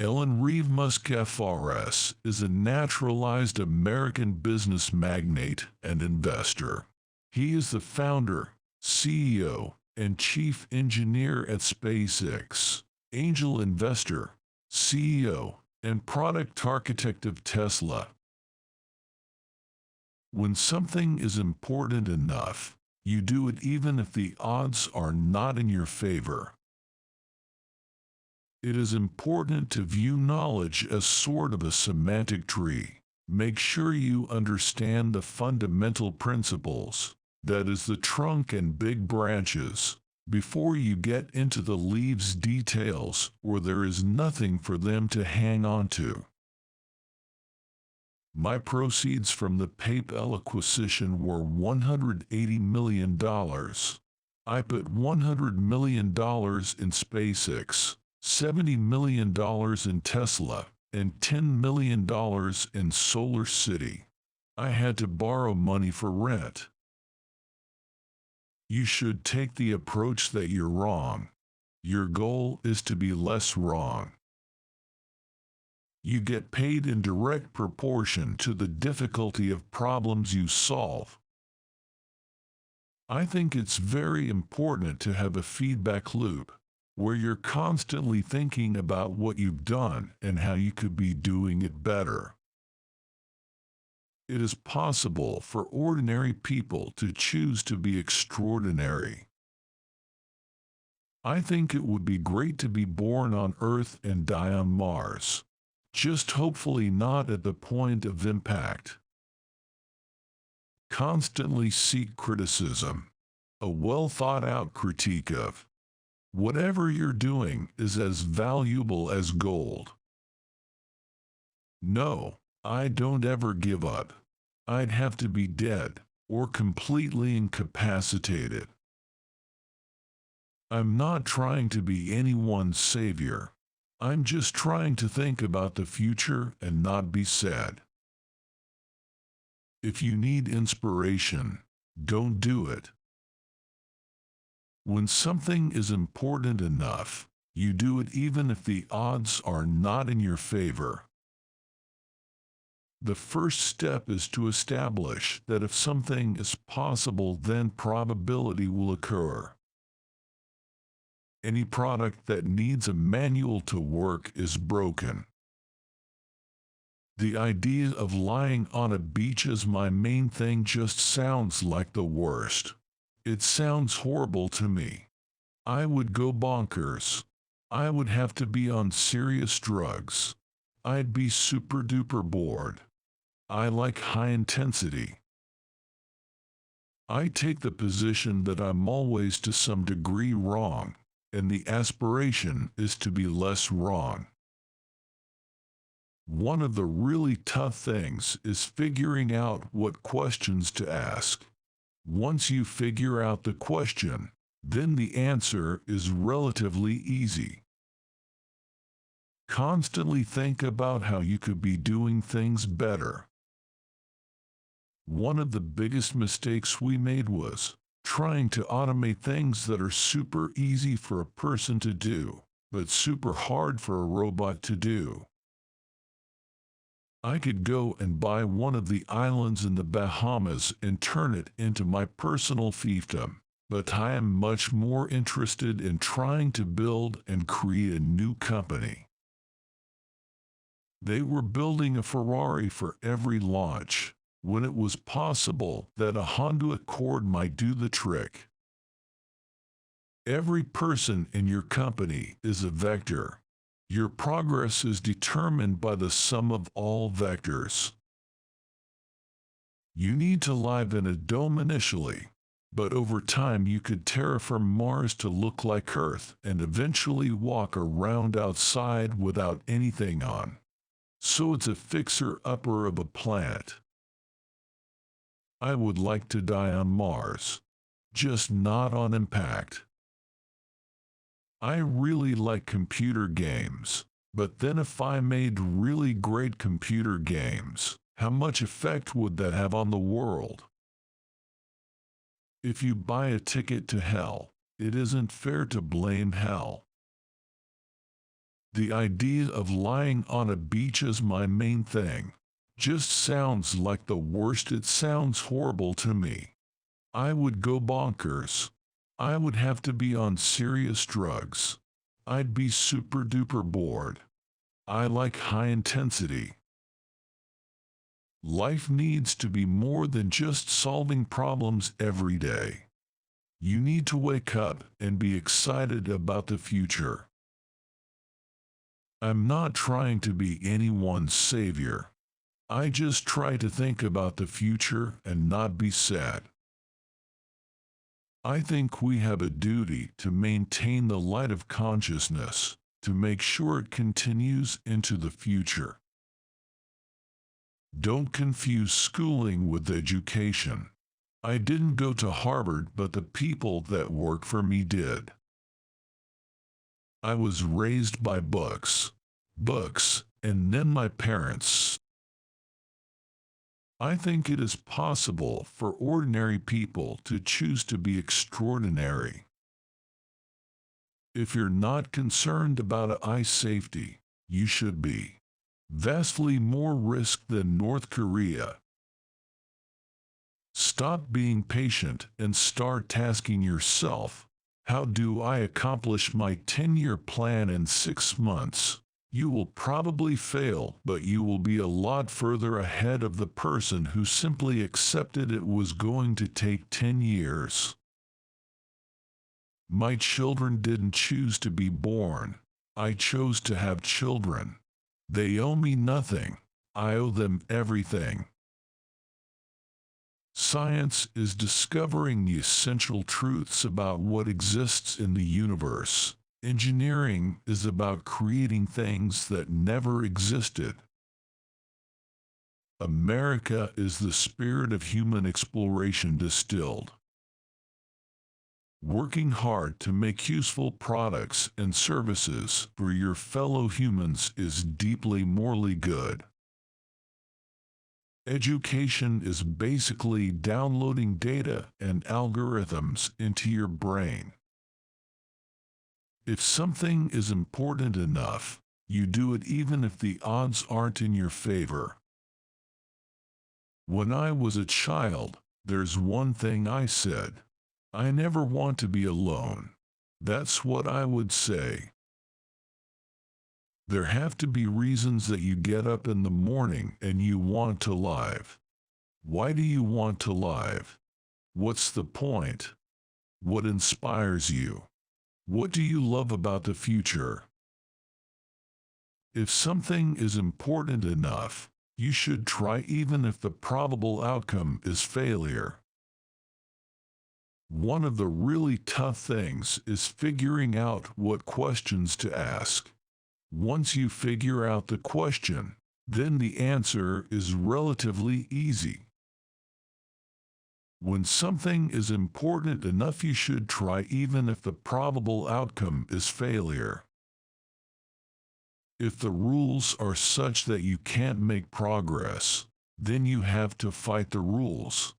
Elon Reeve Musk FRS is a naturalized American business magnate and investor. He is the founder, CEO, and chief engineer at SpaceX, angel investor, CEO, and product architect of Tesla. When something is important enough, you do it even if the odds are not in your favor. It is important to view knowledge as sort of a semantic tree. Make sure you understand the fundamental principles, that is the trunk and big branches, before you get into the leaves details or there is nothing for them to hang on to. My proceeds from the PayPal acquisition were $180 million. I put $100 million in SpaceX, $70 million in Tesla, and $10 million in Solar City. I had to borrow money for rent. You should take the approach that you're wrong. Your goal is to be less wrong. You get paid in direct proportion to the difficulty of problems you solve. I think it's very important to have a feedback loop, where you're constantly thinking about what you've done and how you could be doing it better. It is possible for ordinary people to choose to be extraordinary. I think it would be great to be born on Earth and die on Mars. Just hopefully not at the point of impact. Constantly seek criticism. A well-thought-out critique of whatever you're doing is as valuable as gold. No, I don't ever give up. I'd have to be dead or completely incapacitated. I'm not trying to be anyone's savior. I'm just trying to think about the future and not be sad. If you need inspiration, don't do it. When something is important enough, you do it even if the odds are not in your favor. The first step is to establish that if something is possible, then probability will occur. Any product that needs a manual to work is broken. The idea of lying on a beach as my main thing just sounds like the worst. It sounds horrible to me. I would go bonkers. I would have to be on serious drugs. I'd be super duper bored. I like high intensity. I take the position that I'm always to some degree wrong, and the aspiration is to be less wrong. One of the really tough things is figuring out what questions to ask. Once you figure out the question, then the answer is relatively easy. Constantly think about how you could be doing things better. One of the biggest mistakes we made was trying to automate things that are super easy for a person to do, but super hard for a robot to do. I could go and buy one of the islands in the Bahamas and turn it into my personal fiefdom, but I am much more interested in trying to build and create a new company. They were building a Ferrari for every launch, when it was possible that a Honda Accord might do the trick. Every person in your company is a vector. Your progress is determined by the sum of all vectors. You need to live in a dome initially, but over time you could terraform Mars to look like Earth and eventually walk around outside without anything on. So it's a fixer-upper of a planet. I would like to die on Mars, just not on impact. I really like computer games, but then if I made really great computer games, how much effect would that have on the world? If you buy a ticket to hell, it isn't fair to blame hell. The idea of lying on a beach is my main thing. Just sounds like the worst. It sounds horrible to me. I would go bonkers. I would have to be on serious drugs. I'd be super duper bored. I like high intensity. Life needs to be more than just solving problems every day. You need to wake up and be excited about the future. I'm not trying to be anyone's savior. I just try to think about the future and not be sad. I think we have a duty to maintain the light of consciousness, to make sure it continues into the future. Don't confuse schooling with education. I didn't go to Harvard, but the people that work for me did. I was raised by books, and then my parents. I think it is possible for ordinary people to choose to be extraordinary. If you're not concerned about eye safety, you should be. Vastly more risk than North Korea. Stop being patient and start tasking yourself. How do I accomplish my 10-year plan in 6 months? You will probably fail, but you will be a lot further ahead of the person who simply accepted it was going to take 10 years. My children didn't choose to be born. I chose to have children. They owe me nothing. I owe them everything. Science is discovering the essential truths about what exists in the universe. Engineering is about creating things that never existed. America is the spirit of human exploration distilled. Working hard to make useful products and services for your fellow humans is deeply morally good. Education is basically downloading data and algorithms into your brain. If something is important enough, you do it even if the odds aren't in your favor. When I was a child, there's one thing I said. I never want to be alone. That's what I would say. There have to be reasons that you get up in the morning and you want to live. Why do you want to live? What's the point? What inspires you? What do you love about the future? If something is important enough, you should try even if the probable outcome is failure. One of the really tough things is figuring out what questions to ask. Once you figure out the question, then the answer is relatively easy. When something is important enough, you should try even if the probable outcome is failure. If the rules are such that you can't make progress, then you have to fight the rules.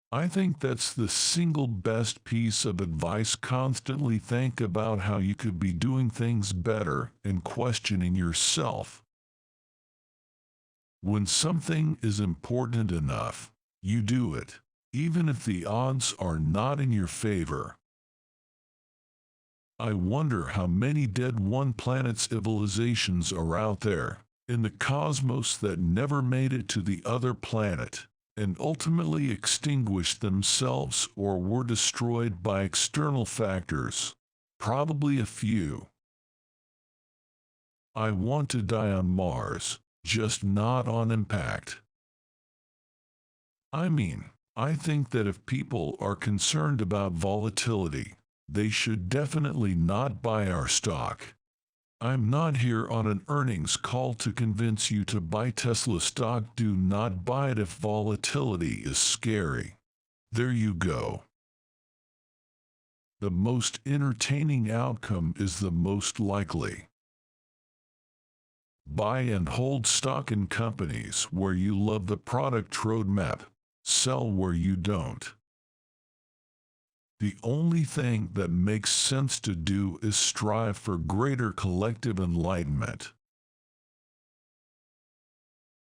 I think that's the single best piece of advice. Constantly think about how you could be doing things better and questioning yourself. When something is important enough, you do it, even if the odds are not in your favor. I wonder how many dead one-planet civilizations are out there in the cosmos that never made it to the other planet and ultimately extinguished themselves or were destroyed by external factors. Probably a few. I want to die on Mars, just not on impact. I think that if people are concerned about volatility, they should definitely not buy our stock. I'm not here on an earnings call to convince you to buy Tesla stock. Do not buy it if volatility is scary. There you go. The most entertaining outcome is the most likely. Buy and hold stock in companies where you love the product roadmap. Sell where you don't. The only thing that makes sense to do is strive for greater collective enlightenment.